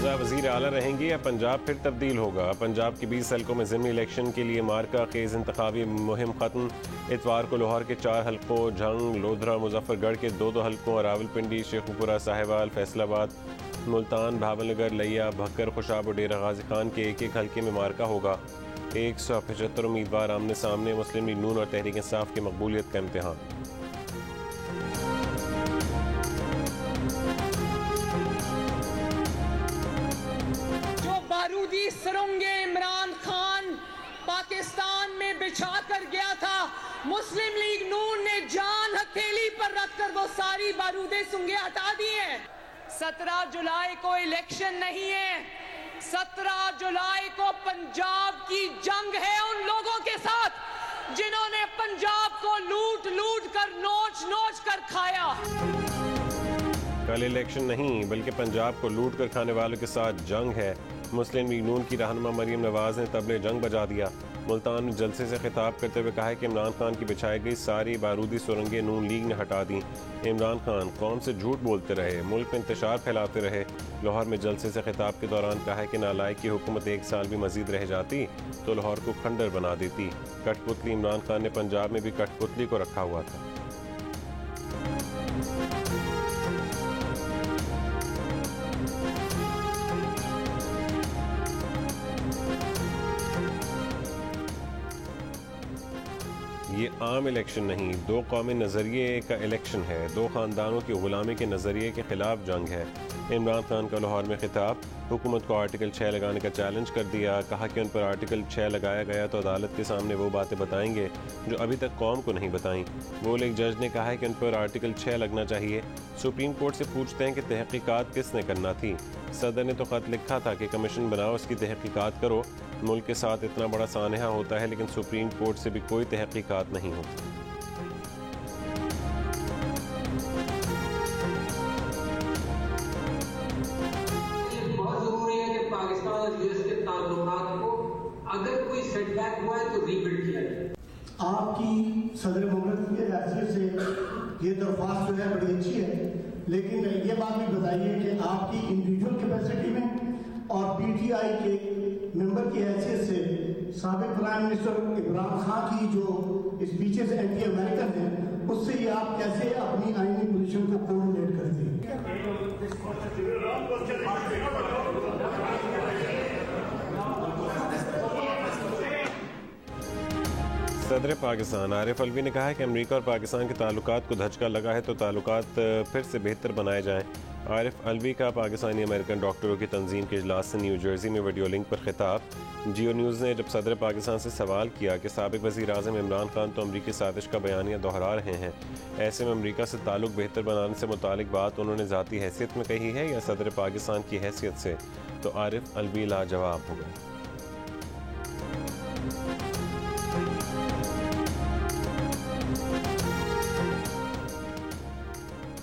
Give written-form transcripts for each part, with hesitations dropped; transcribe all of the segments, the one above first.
रज़ा वज़ीर आला रहेंगे या पंजाब फिर तब्दील होगा। पंजाब के 20 हल्कों में ज़िमनी इलेक्शन के लिए मार्का खेज इंतखाबी मुहिम ख़त्म। इतवार को लाहौर के 4 हल्कों, झंग, लोधरा, मुजफ्फरगढ़ के 2 हल्कों और रावलपिंडी, शेखुपुरा, साहिवाल, फैसलाबाद, मुल्तान, भावलनगर, लिया, भक्कर, खुशाब और डेरा गाजी खान के एक हल्के में मार्का होगा। 175 उम्मीदवार आमने सामने। मुस्लिम लीग नून और तहरीक इंसाफ की मकबूलियत का इम्तिहान। बारूदी सुरंगे इमरान खान पाकिस्तान में बिछा कर गया था, मुस्लिम लीग नून ने जान हथेली पर रखकर वो सारी बारूदी सुरंगे हटा दी हैं। 17 जुलाई को इलेक्शन नहीं है, 17 जुलाई को पंजाब की जंग है उन लोगों के साथ जिन्होंने पंजाब को लूट लूट कर नोच नोच कर खाया। कल इलेक्शन नहीं बल्कि पंजाब को लूट कर खाने वालों के साथ जंग है। मुस्लिम लीग नून की रहनुमा मरियम नवाज ने तबले जंग बजा दिया। मुल्तान में जलसे से खिताब करते हुए कहा है कि इमरान खान की बिछाई गई सारी बारूदी सुरंगें नून लीग ने हटा दी। इमरान खान कौम से झूठ बोलते रहे, मुल्क में इंतशार फैलाते रहे। लाहौर में जलसे से खिताब के दौरान कहा है कि नालायक की हुकूमत 1 साल भी मजीद रह जाती तो लाहौर को खंडर बना देती। कठपुतली इमरान खान ने पंजाब में भी कठपुतली को रखा हुआ था। ये आम इलेक्शन नहीं, 2 कौमी नज़रिए का इलेक्शन है। 2 ख़ानदानों की ग़ुलामी के नज़रिए के ख़िलाफ़ जंग है। इमरान खान का लाहौर में खिताब। हुकूमत को आर्टिकल 6 लगाने का चैलेंज कर दिया। कहा कि उन पर आर्टिकल 6 लगाया गया तो अदालत के सामने वो बातें बताएंगे जो अभी तक कौम को नहीं बताई। बोले एक जज ने कहा है कि उन पर आर्टिकल 6 लगना चाहिए। सुप्रीम कोर्ट से पूछते हैं कि तहकीकात किसने करना थी। सदर ने तो ख़त लिखा था कि कमीशन बनाओ, इसकी तहकीकात करो। मुल्क के साथ इतना बड़ा सानहा होता है लेकिन सुप्रीम कोर्ट से भी कोई तहकीकात नहीं होती। बहुत जरूरी है कि पाकिस्तान और यूएस के ताल्लुकात को अगर कोई सेटबैक हुआ है तो रीबिल्ड किया जाए। आपकी सदर मुमलिक के हैसियत से ये दरख्वास्त जो है बड़ी अच्छी है, लेकिन ये बात भी बताइए कि आपकी इंडिविजुअल कैपेसिटी में और पीटीआई के मेंबर की हैसियत से साबिक प्राइम मिनिस्टर इमरान खान की जो स्पीचेस एंटी अमेरिकन हैं उससे ये आप कैसे अपनी आईनी पोजीशन को कोऑर्डिनेट करते हैं? सदर पाकिस्तान आरिफ अलवी ने कहा है कि अमेरिका और पाकिस्तान के ताल्लुकात को धचका लगा है तो ताल्लुकात फिर से बेहतर बनाए जाएं। आरिफ अलवी का पाकिस्तानी अमेरिकन डॉक्टरों की तंजीम के इजलास से न्यू जर्सी में वीडियो लिंक पर खिताब। जियो न्यूज़ ने जब सदर पाकिस्तान से सवाल किया कि साबिक वज़ीर आज़म इमरान खान तो अमरीकी साजिश का बयानिया दोहरा रहे हैं, ऐसे में अमरीका से ताल्लुक बेहतर बनाने से मुतालिक बात उन्होंने ज़ाती हैसियत में कही है या सदर पाकिस्तान की हैसियत से, तो आरिफ अलवी लाजवाब हो गए।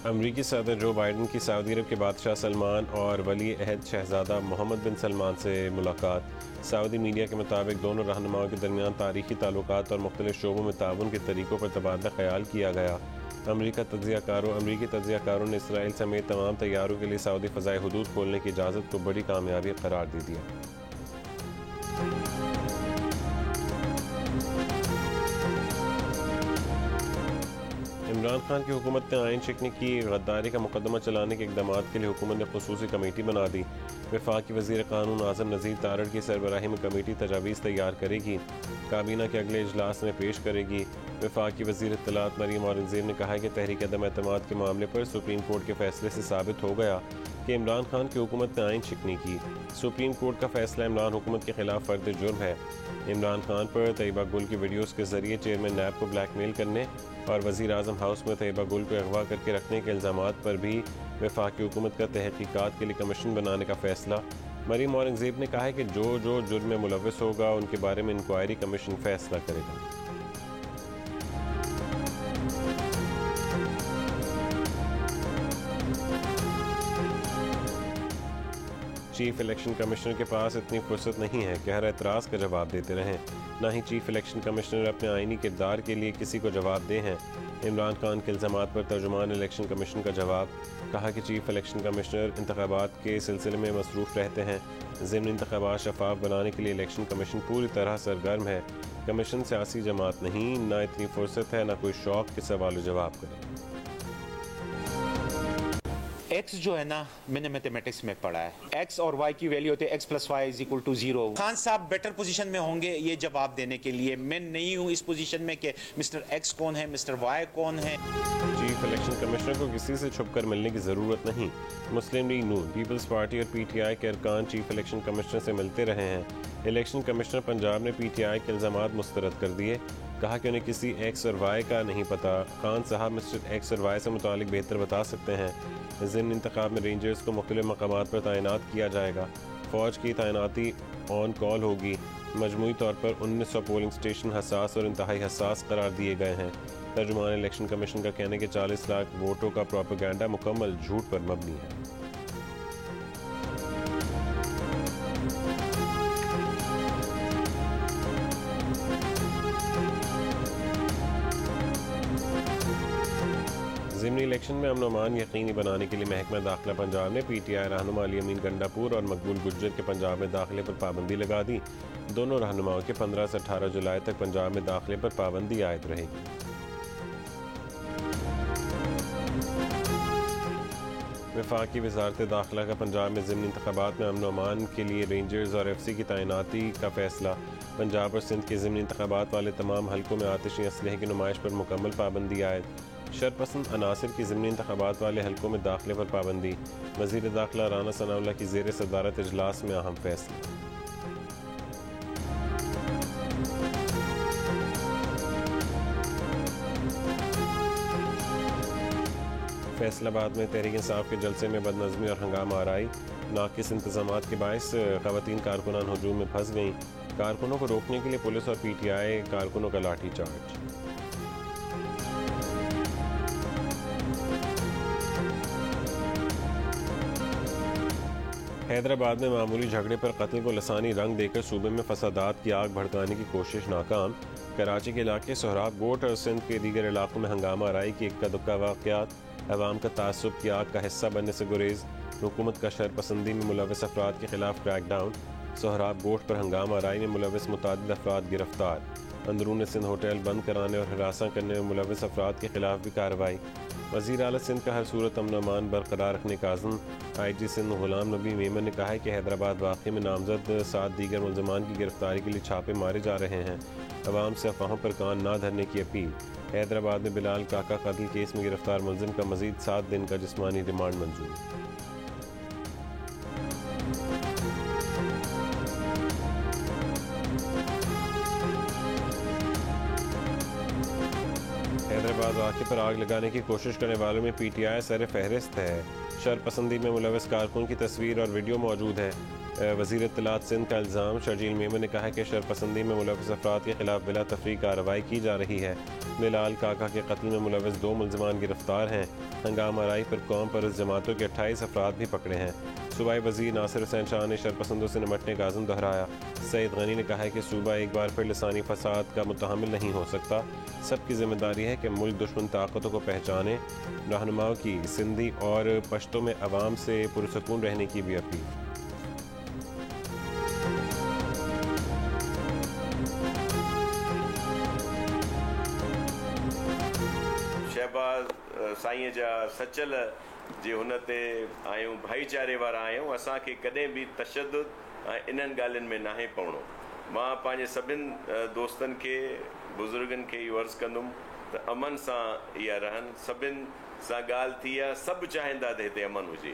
अमरीकी सदर जो बाइडन की सऊदी अरब के बादशाह सलमान और वली अहद शहजादा मोहम्मद बिन सलमान से मुलाकात। सऊदी मीडिया के मुताबिक दोनों रहनुमाओं के दरमियान तारीखी ताल्लुकात और मुख्तलिफ शोबों में ताउन के तरीक़ों पर तबादला ख्याल किया गया। अमरीकी तज्ज़ियाकारों ने इसराइल समेत तमाम तैयारों के लिए सऊदी फ़ज़ाए हुदूद खोलने की इजाज़त को बड़ी कामयाबी करार दे दिया। इमरान खान की हुकूमत ने आइन शिकनी की गद्दारी का मुकदमा चलाने के इक़दाम के लिए हुकूमत ने ख़ुसूसी कमेटी बना दी। वफाकी वज़ीर क़ानून आज़म नज़ीर तारड़ की सरबराही में कमेटी तजावीज़ तैयार करेगी, काबीना के अगले इजलास में पेश करेगी। वफाकी वज़ीर इत्तलात मरियम औरंगज़ेब ने कहा है कि तहरीक अदम एतमाद के मामले पर सुप्रीम कोर्ट के फैसले से साबित हो गया कि इमरान खान की हुकूमत ने आइन शिकनी की। सुप्रीम कोर्ट का फैसला इमरान हुकूमत के खिलाफ फ़र्द जुर्म है। इमरान खान पर तैयबा गुल की वीडियोज़ के जरिए चेयरमैन नैब को ब्लैकमेल करने और वज़ीर आज़म हाउस में तैयबा गुल को अगवा करके रखने के इल्ज़ामात पर भी वफाकी हुकूमत का तहकीकात के लिए कमीशन बनाने का फैसला। मरियम औरंगज़ेब ने कहा है कि जो जुर्म में मुलव्वस होगा उनके बारे में इंक्वायरी कमीशन फैसला करेगा। चीफ इलेक्शन कमिश्नर के पास इतनी फुर्सत नहीं है कि हर एतराज़ का जवाब देते रहें, ना ही चीफ इलेक्शन कमिश्नर अपने आईनी किरदार के लिए किसी को जवाब दे हैं। इमरान खान के इल्ज़ामात पर तर्जुमान इलेक्शन कमीशन का जवाब। कहा कि चीफ इलेक्शन कमिश्नर इंतखाबात के सिलसिले में मसरूफ़ रहते हैं। ज़िमनी इंतखाबात शफाफ बनाने के लिए इलेक्शन कमीशन पूरी तरह सरगर्म है। कमीशन सियासी जमात नहीं, ना इतनी फुर्सत है, ना कोई शौक के सवाल जवाब करें। एक्स जो है ना, मैंने मैथमेटिक्स में पढ़ा है, एक्स और वाई की वैल्यू होती है x plus y is equal to 0। Khan साहब बेटर पोजीशन में होंगे ये जवाब देने के लिए। मैं नहीं हूँ इस पोजीशन में कि मिस्टर एक्स कौन है, मिस्टर वाई कौन है। चीफ इलेक्शन कमिश्नर को किसी से छुपकर मिलने की ज़रूरत नहीं। मुस्लिम लीग नून, पीपल्स पार्टी और पीटीआई के अरकान चीफ इलेक्शन कमिश्नर से मिलते रहे हैं। इलेक्शन कमिश्नर पंजाब ने पीटीआई के इल्ज़ामात मुस्तरद कर दिए। कहा कि उन्हें किसी एक्स और वाई का नहीं पता। खान साहब मिस्टर एक्स और वाई से मुतालिक बेहतर बता सकते हैं। ज़िमनी इंतखाब में रेंजर्स को मुख्तलिफ मकामात पर तैनात किया जाएगा। फ़ौज की तैनाती ऑन कॉल होगी। मजमूई तौर पर 1900 पोलिंग स्टेशन हसास और इंतहाई हसास करार दिए गए हैं। तर्जुमान इलेक्शन कमीशन का कहना है कि 40 लाख वोटों का प्रोपेगेंडा मुकम्मल झूठ पर मबनी है। ज़िमनी इलेक्शन में अमन अमान यकीनी बनाने के लिए महकमा दाखिला पंजाब ने पीटीआई रहनुमा अली अमीन गंडापुर और मकबूल गुज्जर के पंजाब में दाखिले पर पाबंदी लगा दी। दोनों रहनुमाओं के 15 से 18 जुलाई तक पंजाब में दाखिले पर पाबंदी आयद रहेगी। वफाकी वजारत दाखिला का पंजाब में ज़िमनी इंतखाबात में अमन अमान के लिए रेंजर्स और एफसी की तैनाती का फैसला। पंजाब और सिंध के ज़िमनी इंतखाबात वाले तमाम हलकों में आतिशी असलहे की नुमाइश पर मुकम्मल पाबंदी आयद। शरपसंद अनासिर की ज़िमनी इंतखाबात वाले हलकों में दाखिले पर पाबंदी। वज़ीर दाखिला राना सनाउल्लाह की ज़ेर सदारत इजलास में अहम फैसले। फैसलाबाद में तहरीक इंसाफ के जलसे में बदनज़मी और हंगामा आराई। नाकिस इंतज़ामात के बायस ख़वातीन कारकुनान हजूम में फंस गईं। कारकुनों को रोकने के लिए पुलिस और पीटीआई कारकुनों का लाठी चार्ज। हैदराबाद में मामूली झगड़े पर कत्ल को लसानी रंग देकर सूबे में फसादात की आग भड़काने की कोशिश नाकाम। कराची के इलाके सोहराब गोट और सिंध के दीगर इलाकों में हंगामा आराई की इक्का दुक्का वाक़यात। अवाम का तासुब की आग का हिस्सा बनने से गुरेज। हुकूमत का शरपसंदी में मुलव्वस अफराद के खिलाफ क्रैकडाउन। सोहराब गोट पर हंगामा आराई में मुलव्वस मुतादिद अफराद गिरफ्तार। अंदरून सिंध होटल बंद कराने और हिरासा करने में मुलव्वस अफराद के खिलाफ भी कार्रवाई। वज़ीर आला सिंध का हर सूरत अमन अमान बरकरार रखने का अज़्म। IG सिंध गुलाम नबी मेमन ने कहा है कि हैदराबाद वाक़े में नामजद 7 दीगर मुल्ज़मान की गिरफ्तारी के लिए छापे मारे जा रहे हैं। अवाम से अफवाहों पर कान ना धरने की अपील। हैदराबाद में बिलाल काका कत्ल केस में गिरफ्तार मुलजिम का मज़ीद 7 दिन का जिस्मानी रिमांड मंजूर। हैदराबाद वाक़े पर आग लगाने की कोशिश करने वालों में पीटीआई सर फहरिस्त है। शरपसंदी में मुलव्वस कारकुन की तस्वीर और वीडियो मौजूद है। वज़ीर इत्तलात सिंध का इल्ज़ाम। शर्जील मेमन ने कहा है कि शरपसंदी में मुलव्वस अफराद के खिलाफ बिला तफरीक कार्रवाई की जा रही है। बिलाल काका के कत्ल में मुलव्वस 2 मुल्ज़मान गिरफ्तार हैं। हंगामा आराई पर कौम पर इस जमातों के 28 अफराद भी पकड़े हैं। सूबाई वज़ीर नासिर हुसैन शाह ने शरपसंदों से निमटने का अज़्म दोहराया। सईद गनी ने कहा है कि सूबा एक बार फिर लिसानी फसाद का मुतहम्मिल नहीं हो सकता। सबकी जिम्मेदारी है कि मुल्क दुश्मन ताकतों को पहचाने। रहनुमाओं की सिंधी और पश्तो में अवाम से पुरसकून रहने की भी अपील। शहबाज साईं जा सचल जे हुन ते आहियूं, भाईचारे वारा आहियूं। असांखे कॾहिं बि तशद्दुद ऐं इन्हनि ॻाल्हियुनि में नाहे पवणो। मां पंहिंजे सभिनि दोस्तनि खे, बुज़ुर्गनि खे इहो अर्ज़ु कंदुमि त अमन सां इहा रहनि। सभिनि सां ॻाल्हि थी आहे, सभु चाहींदा त हिते अमन हुजे।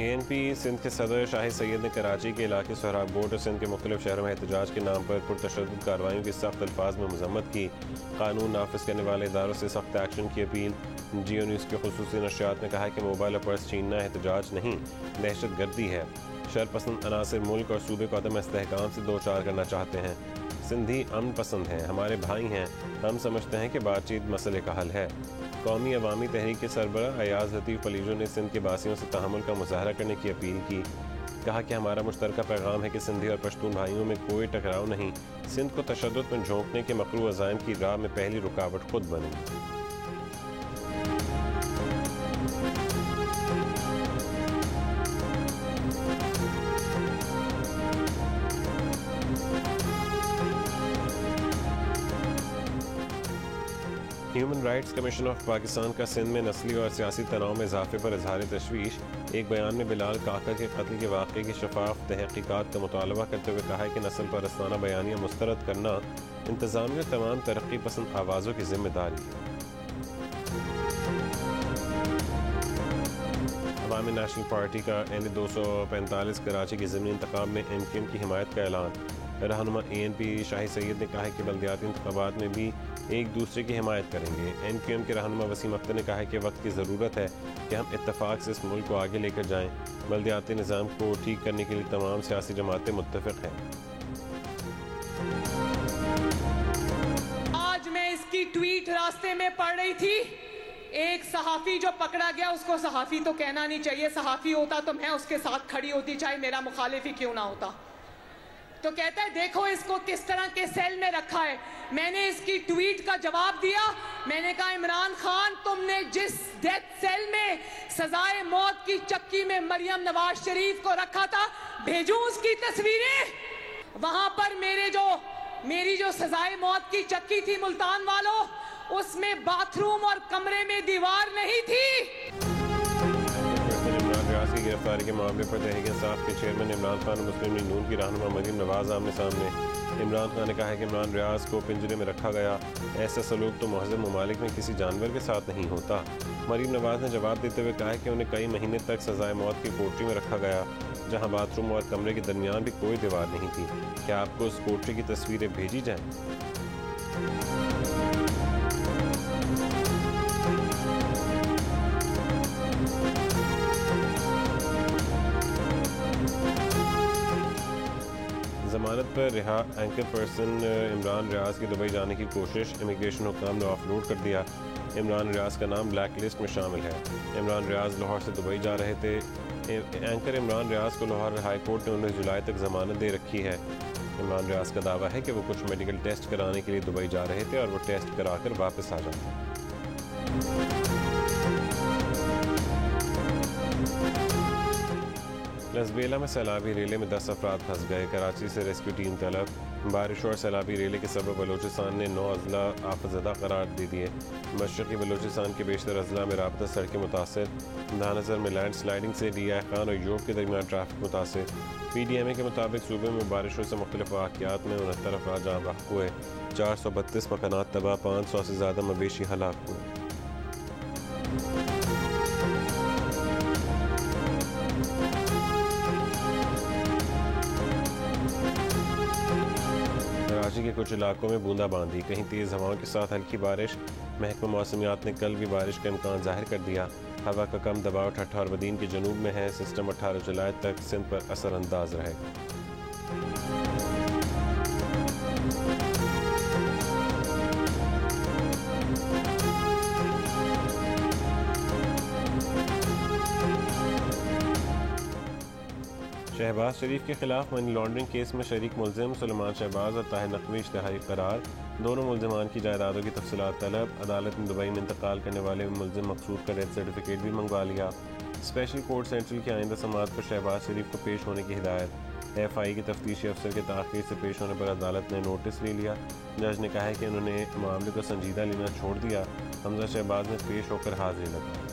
ANP सिंध के सदर शाहिद सैयद ने कराची के इलाके सोहराब गोट और सिंध के मुख्तलिफ शहरों में एहतजाज के नाम पर पुरतशद्दुद कार्रवाइयों की सख्त अल्फाज में मजम्मत की। कानून नाफिज करने वाले इदारों से सख्त एक्शन की अपील। जियो न्यूज़ के खुसूसी नशियात ने कहा है कि मोबाइल और पर्स छीनना एहतजाज नहीं, दहशत गर्दी है। शरपसंद अनासिर मुल्क और सूबे को अदम इस्तेहकाम से दो चार करना चाहते हैं। सिंधी अमन पसंद हैं, हमारे भाई हैं, हम समझते हैं कि बातचीत मसले का हल है। कौमी अवामी तहरीक के सरबराह अयाज लतीफ़ पलीजो ने सिंध के बासियों से तहम्मुल का मुजाहरा करने की अपील की। कहा कि हमारा मुश्तरका पैगाम है कि सिंधी और पश्तून भाइयों में कोई टकराव नहीं, सिंध को तशद्दुद में झोंकने के मकरू अज़ाइम की राह में पहली रुकावट खुद बनी। Human rights commission of Pakistan का सिंध में नस्ली और सियासी तनाव में इजाफे पर इजहार तशवीश। एक बयान में बिलाल काका के कत्ल के वाक़े की शफाफ तहक़ीक़ात का मुतालबा करते हुए कहा है कि नस्ल परस्ताना बयानियाँ मुस्तरद करना इंतज़ामिया तमाम तरक्की पसंद आवाज़ों की जिम्मेदारी है। अवामी नेशनल पार्टी का NA-245 कराची के ज़मीनी इंतखाब में MQM की हिमायत का ऐलान। रहनुमा ANP शाही सैयद ने कहा है कि बल्दियाती इंतखाबात में भी एक दूसरे की हिमायत करेंगे। MQM के रहनुमा वसीम अख्तर ने कहा है कि वक्त की ज़रूरत है कि हम इत्तफाक से इस मुल्क को आगे लेकर जाएं। बल्दियाती निज़ाम को ठीक करने के लिए तमाम सियासी जमातें मुत्तफ़िक़ हैं। आज मैं इसकी ट्वीट रास्ते में पढ़ रही थी, एक सहाफ़ी जो पकड़ा गया, उसको सहाफ़ी तो कहना नहीं चाहिए, सहाफ़ी होता तो मैं उसके साथ खड़ी होती चाहे मेरा मुखालिफ ही क्यों ना होता। तो कहता है देखो इसको किस तरह के सेल में रखा है। मैंने इसकी ट्वीट का जवाब दिया, मैंने कहा इमरान खान तुमने जिस डेथ सेल में सजाए मौत की चक्की में मरियम नवाज शरीफ को रखा था, भेजूं उसकी तस्वीरें। वहां पर मेरी जो सजाए मौत की चक्की थी मुल्तान वालों, उसमें बाथरूम और कमरे में दीवार नहीं थी। इमरान रियाज की गिरफ्तारी के मामले पर तहरीक इंसाफ के चेयरमैन इमरान खान और मुस्लिम लीग नून की रहनुमा मरीम नवाज आमने सामने। इमरान खान ने कहा है कि इमरान रियाज को पिंजरे में रखा गया, ऐसा सलूक तो महज़ब ममालिक में किसी जानवर के साथ नहीं होता। मरीम नवाज ने जवाब देते हुए कहा है कि उन्हें कई महीने तक सजाए मौत की कोठरी में रखा गया, जहां बाथरूम और कमरे के दरमियान भी कोई दीवार नहीं थी। क्या आपको उस कोठरी की तस्वीरें भेजी जाएं? जमानत पर रिहा एंकर पर्सन इमरान रियाज की दुबई जाने की कोशिश, इमिग्रेशन हुक्काम ने ऑफलोड कर दिया। इमरान रियाज का नाम ब्लैक लिस्ट में शामिल है। इमरान रियाज लाहौर से दुबई जा रहे थे। एंकर इमरान रियाज को लाहौर हाई कोर्ट ने 19 जुलाई तक जमानत दे रखी है। इमरान रियाज का दावा है कि वो कुछ मेडिकल टेस्ट कराने के लिए दुबई जा रहे थे और वो टेस्ट कराकर वापस आ जाते। लसबेला में सैलाबी रेले में 10 अफराद फंस गए, कराची से रेस्क्यू टीम तलब। बारिश और सैलाबी रेले के सबब बलोचिस्तान ने 9 अजला आफतज़दा करार दे दिए। मशरक़ी बलोचिस्तान के बेशतर अजला में राबता सड़कें मुतासर। धानसर में लैंड स्लाइडिंग से DI खान और योग के दरमियान ट्रैफिक मुतासर। PDMA के मुताबिक सूबे में बारिशों से मुख्तलिफ वाक़यात में 69 अफराद जान बहक हुए, 432 मकानात तबाह, 500 से ज़्यादा मवेशी हलाक हुए। कराची के कुछ इलाकों में बूंदाबांदी, कहीं तेज़ हवाओं के साथ हल्की बारिश। महकमा मौसमियात ने कल भी बारिश का इम्कान जाहिर कर दिया। हवा का कम दबाव ठट्ठा और बदीन के जनूब में है। सिस्टम 18 जुलाई तक सिंध पर असरअंदाज रहेगा। शहबाज शरीफ के खिलाफ मनी लॉन्ड्रिंग केस में शरीक मुलजिम सुलेमान शहबाज और ताहिर नकवी इश्तिहारी करार। दोनों मुलजमान की जायदादों की तफसीलात तलब। अदालत ने दुबई में इंतकाल करने वाले मुलजिम मकसूद का डेथ सर्टिफिकेट भी मंगवा लिया। स्पेशल कोर्ट सेंट्रल की आइंदा समाअत पर शहबाज शरीफ को पेश होने की हिदायत। FI के तफ्तीशी अफसर के ताख़ीर से पेश होने पर अदालत ने नोटिस ले लिया। जज ने कहा है कि उन्होंने मामले को संजीदा लेना छोड़ दिया। हमजा शहबाज ने पेश होकर हाजिरी लगाई।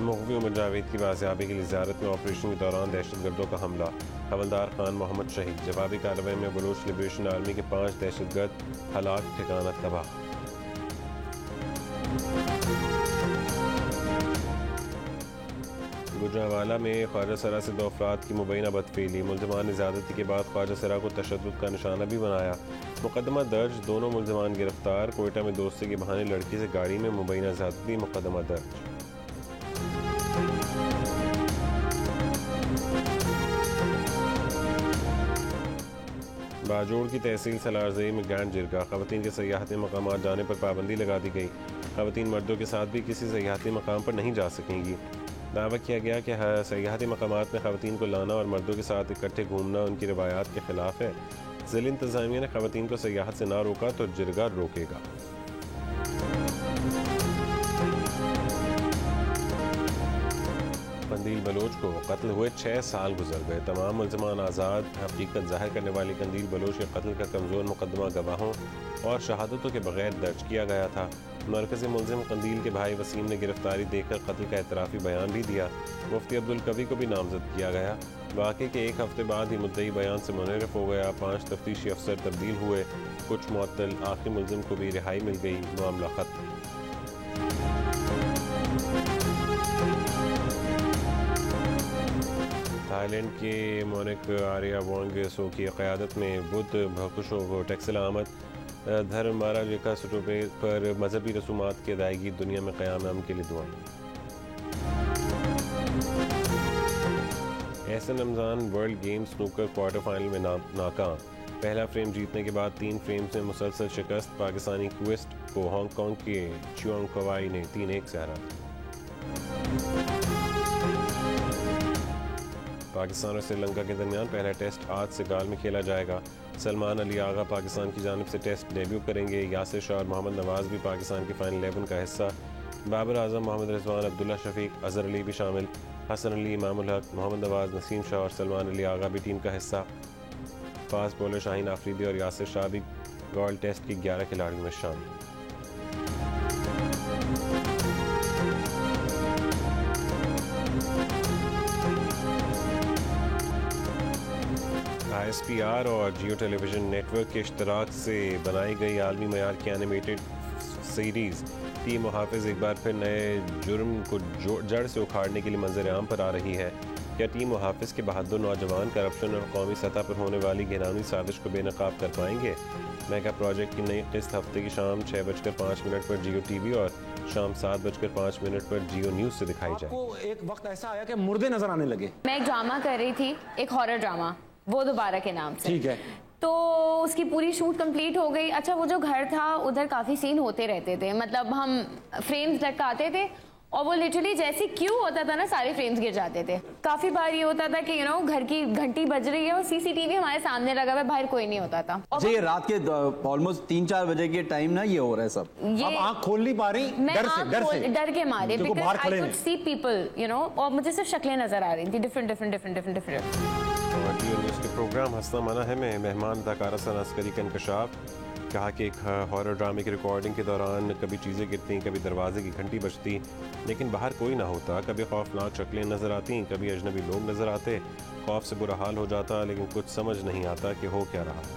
मुग़वी उमर जावेद की बाज़ियाबी के लिए ज़ियारत में ऑपरेशन के दौरान दहशतगर्दों का हमला। हवलदार खान मोहम्मद शहीद। जवाबी कार्रवाई में बलूच लिबरेशन आर्मी के 5 दहशतगर्द हलाक, ठिकाना तबाह। गुजरांवाला में ख्वाजा सरा से 2 अफराद की मुबैना बदफेली। मुलजमान ने ज़्यादती के बाद ख्वाजा सरा को तशद्दुद का निशाना भी बनाया। मुकदमा दर्ज, दोनों मुलजमान गिरफ्तार। कोयटा में दोस्ती के बहाने लड़की से गाड़ी में मुबैना ज़्यादती, मुकदमा दर्ज। बाजोड़ की तहसील सलारजई में ग्रैंड जिरगा, ख़वातीन के सयाहती मकामात जाने पर पाबंदी लगा दी गई। ख़वातीन मर्दों के साथ भी किसी सयाहती मकाम पर नहीं जा सकेंगी। दावा किया गया कि सयाहती मकामात में ख़वातीन को लाना और मर्दों के साथ इकट्ठे घूमना उनकी रवायात के ख़िलाफ़ है। ज़िला इंतज़ामिया ने ख़वातीन को सयाहत से ना रोका तो जिरगा रोकेगा। कंदील बलोच को कत्ल हुए 6 साल गुजर गए। तमाम मुल्ज़िमान आज़ाद। हकीकत ज़ाहिर करने वाली कंदील बलोच के कत्ल का कमज़ोर मुकदमा गवाहों और शहादतों के बगैर दर्ज किया गया था। मरकज़ी मुल्ज़िम कंदील के भाई वसीम ने गिरफ्तारी देकर कत्ल का एतराफ़ी बयान भी दिया। मुफ्ती अब्दुल कवी को भी नामजद किया गया। वाक़े के 1 हफ़्ते बाद ही मुद्दई बयान से मुनहरफ हो गया। 5 तफ्तीशी अफसर तब्दील हुए, कुछ मुअत्तल। आखिरी मुल्ज़िम को भी रिहाई मिल गई। मामला ख़त्म। थाईलैंड के मोनिक आर्या वोंगसो की क़यादत में बुद्ध भकुशों को टैक्सल आमद। धर्म मारा रेखा सुटोबे पर मजहबी रसूमात की अदायगी, दुनिया में क़याम अमन के लिए दुआ। Ehsan Ramzan world games snooker quarter final में नाकाम। पहला फ्रेम जीतने के बाद 3 फ्रेम्स में मुसलसल शिकस्त। पाकिस्तानी क्विस्ट को हांगकांग के चियांग कवाई ने 3-1 से हरा। पाकिस्तान और श्रीलंका के दरमियान पहला टेस्ट आज से गाल में खेला जाएगा। सलमान अली आगा पाकिस्तान की जानिब से टेस्ट डेब्यू करेंगे। यासिर शाह और मोहम्मद नवाज भी पाकिस्तान की फाइनल 11 का हिस्सा। बाबर आजम, मोहम्मद रिजवान, अब्दुल्ला शफीक, अजहर अली भी शामिल। हसन अली, इमामुल हक, मोहम्मद नवाज, नसीम शाह और सलमान अली आगा भी टीम का हिस्सा। फास्ट बॉलर शाहीन आफरीदी और यासिर शाह भी वर्ल्ड टेस्ट की 11 खिलाड़ियों में शामिल। ISPR और जियो टेलीविज़न नेटवर्क के इश्तराक से बनाई गई आलमी मयार की एनिमेटेड सीरीज़ टीम मुहाफ़िज़ एक बार फिर नए जुर्म को जड़ से उखाड़ने के लिए मंजर-ए-आम पर आ रही है। क्या टीम मुहाफ़िज़ के बहादुर नौजवान करप्शन और कौमी सतह पर होने वाली घिनौनी साजिश को बेनकाब कर पाएंगे? मेगा प्रोजेक्ट की नई किस्त हफ्ते की शाम 6:05 पर जियो टीवी और शाम 7:05 पर जियो न्यूज़ से दिखाई जाएगी। एक वक्त ऐसा आया कि मुर्दे नजर आने लगे। मैं एक ड्रामा कर रही थी, एक हॉरर ड्रामा, वो दोबारा के नाम से। ठीक है। तो उसकी पूरी शूट कंप्लीट हो गई। अच्छा, वो जो घर था उधर काफ़ी सीन होते रहते थे, मतलब हम फ्रेम्स लटकाते थे और वो लिटरली जैसे क्यों होता था ना, सारे फ्रेम्स गिर जाते थे। काफ़ी बार ये होता था कि घर की घंटी बज रही है और CCTV हमारे सामने लगा हुआ है, बाहर कोई नहीं होता था। और ये रात के ऑलमोस्ट 3-4 बजे के टाइम ना ये हो रहा है सब। अब आँख खोल नहीं पा रही डर के मारे, because I could see people और मुझे सिर्फ शक्लें नजर आ रही थी, डिफरेंट। जियो न्यूज़ के प्रोग्राम हंसना मना है में मेहमान अदाकारा सना अस्करी का इंकशाफ। कहा कि एक हॉरर ड्रामे की रिकॉर्डिंग के दौरान कभी चीज़ें गिरती, कभी दरवाजे की घंटी बजती, लेकिन बाहर कोई ना होता। कभी खौफनाक शक्लें नज़र आती, कभी अजनबी लोग नज़र आते। खौफ से बुरा हाल हो जाता, लेकिन कुछ समझ नहीं आता कि हो क्या रहा है।